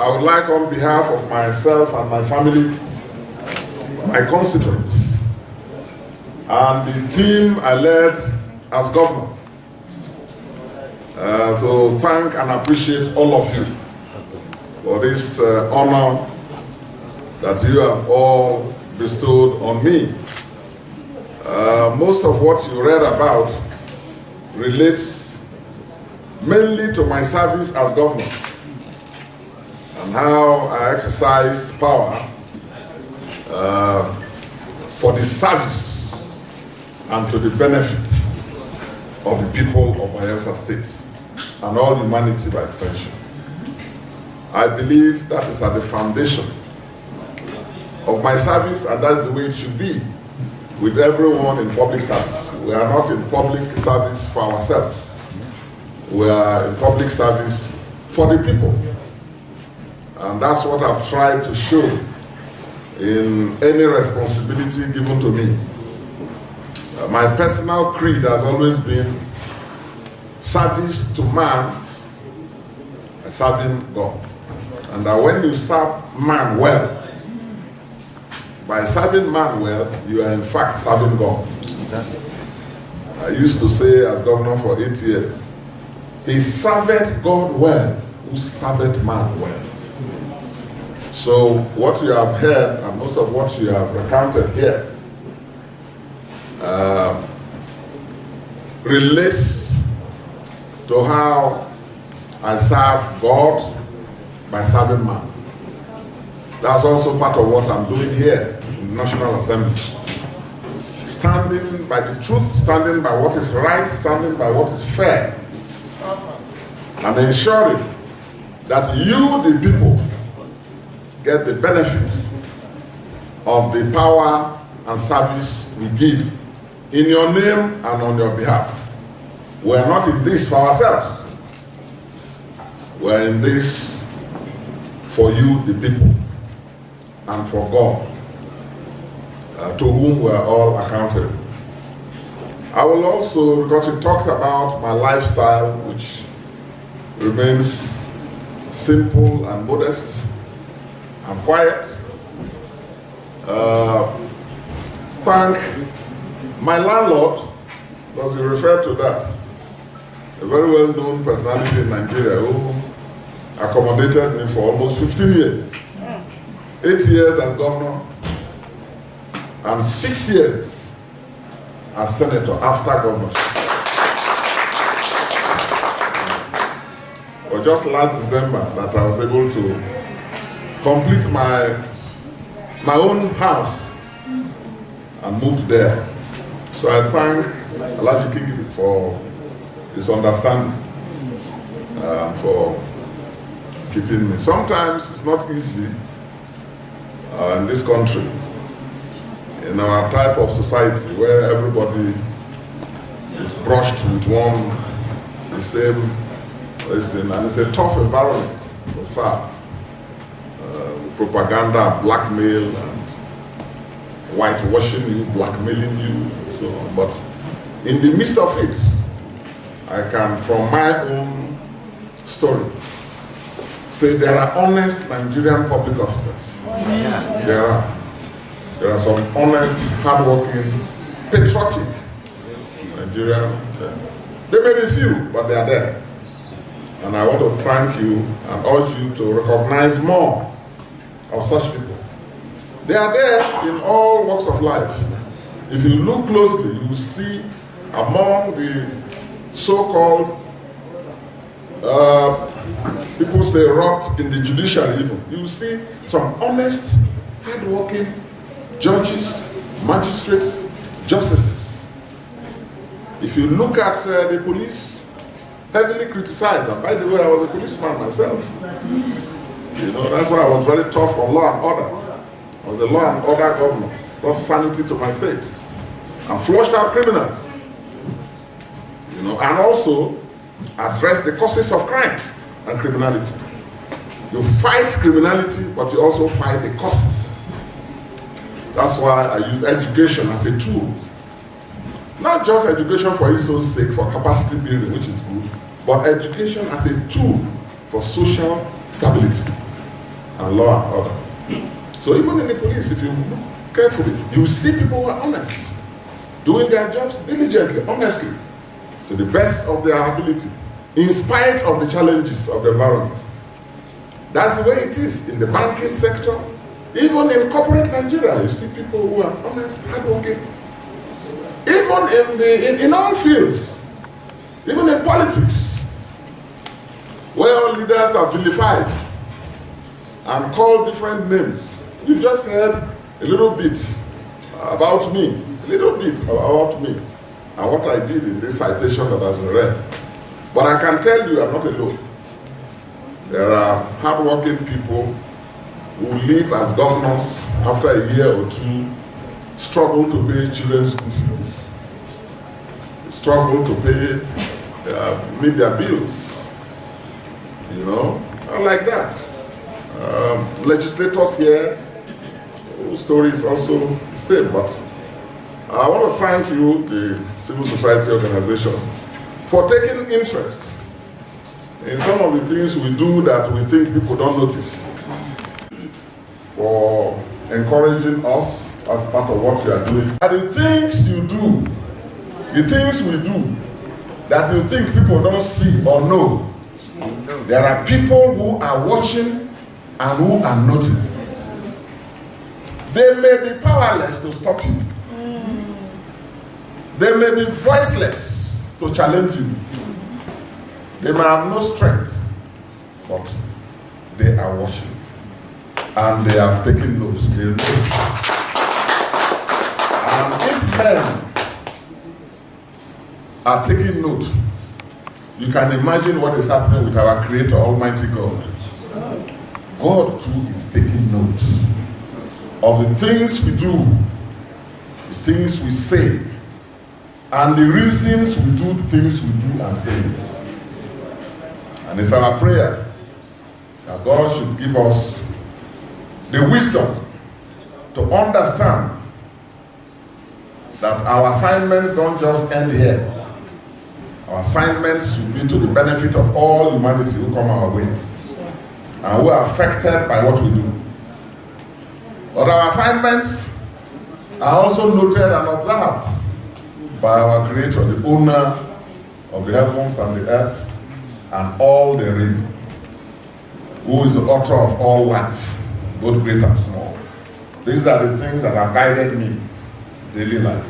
I would like, on behalf of myself and my family, my constituents, and the team I led as governor, to thank and appreciate all of you for this honor that you have all bestowed on me. Most of what you read about relates mainly to my service as governor and how I exercised power for the service and to the benefit of the people of Bayelsa State and all humanity by extension. I believe that is at the foundation of my service, and that's the way it should be with everyone in public service. We are not in public service for ourselves. We are in public service for the people. And that's what I've tried to show in any responsibility given to me. My personal creed has always been service to man and serving God. And that when you serve man well, by serving man well, you are in fact serving God. Exactly. I used to say as governor for 8 years, he served God well, who served man well. So what you have heard, and most of what you have recounted here, relates to how I serve God by serving man. That's also part of what I'm doing here in the National Assembly. Standing by the truth, standing by what is right, standing by what is fair, and ensuring that you, the people, get the benefit of the power and service we give in your name and on your behalf. We are not in this for ourselves. We are in this for you, the people, and for God, to whom we are all accountable. I will also, because we talked about my lifestyle, which remains simple and modest and quiet, thank my landlord, because he referred to that, a very well-known personality in Nigeria who accommodated me for almost 15 years. 8 years as governor and 6 years as senator after governorship. Well, just last December that I was able to complete my own house and moved there. So I thank Alhaji Kingibe for his understanding for keeping me. Sometimes it's not easy in this country, in our type of society where everybody is brushed with the same thing, and it's a tough environment to serve. Propaganda, blackmail, and whitewashing you, blackmailing you, and so on. But in the midst of it, I can, from my own story, say there are honest Nigerian public officers. Yeah. There are some honest, hardworking, patriotic Nigerian. There may be few, but they are there. And I want to thank you and urge you to recognize more of such people. They are there in all walks of life. If you look closely, you will see among the so-called people stay rot in the judiciary even, you will see some honest, hard-working judges, magistrates, justices. If you look at the police, heavily criticized, and by the way, I was a policeman myself. You know, that's why I was very tough on law and order. I was a law and order governor, brought sanity to my state, and flushed out criminals. You know, and also address the causes of crime and criminality. You fight criminality, but you also fight the causes. That's why I use education as a tool. Not just education for its own sake, for capacity building, which is good, but education as a tool for social stability. and law and order. So even in the police, if you look carefully, you see people who are honest, doing their jobs diligently, honestly, to the best of their ability, in spite of the challenges of the environment. That's the way it is in the banking sector. Even in corporate Nigeria, you see people who are honest, hardworking. Even in all fields, even in politics, where all leaders are vilified and called different names. You just heard a little bit about me, and what I did in this citation that has been read. But I can tell you I'm not alone. There are hardworking people who live as governors after a year or two, struggle to pay children's school fees, struggle to meet their bills, you know, like that. Legislators here, whose story is also the same, but I want to thank you, the civil society organizations, for taking interest in some of the things we do that we think people don't notice, for encouraging us as part of what we are doing. And the things you do, the things we do that you think people don't see or know, there are people who are watching and who are noting. They may be powerless to stop you. They may be voiceless to challenge you. They may have no strength, but they are watching. And they have taken notes. They know. And if men are taking notes, you can imagine what is happening with our Creator, Almighty God. God too is taking notes of the things we do, the things we say, and the reasons we do the things we do and say. And it's our prayer that God should give us the wisdom to understand that our assignments don't just end here. Our assignments should be to the benefit of all humanity who come our way and who are affected by what we do. But our assignments are also noted and observed by our Creator, the owner of the heavens and the earth and all therein, who is the author of all life, both great and small. These are the things that have guided me in daily life.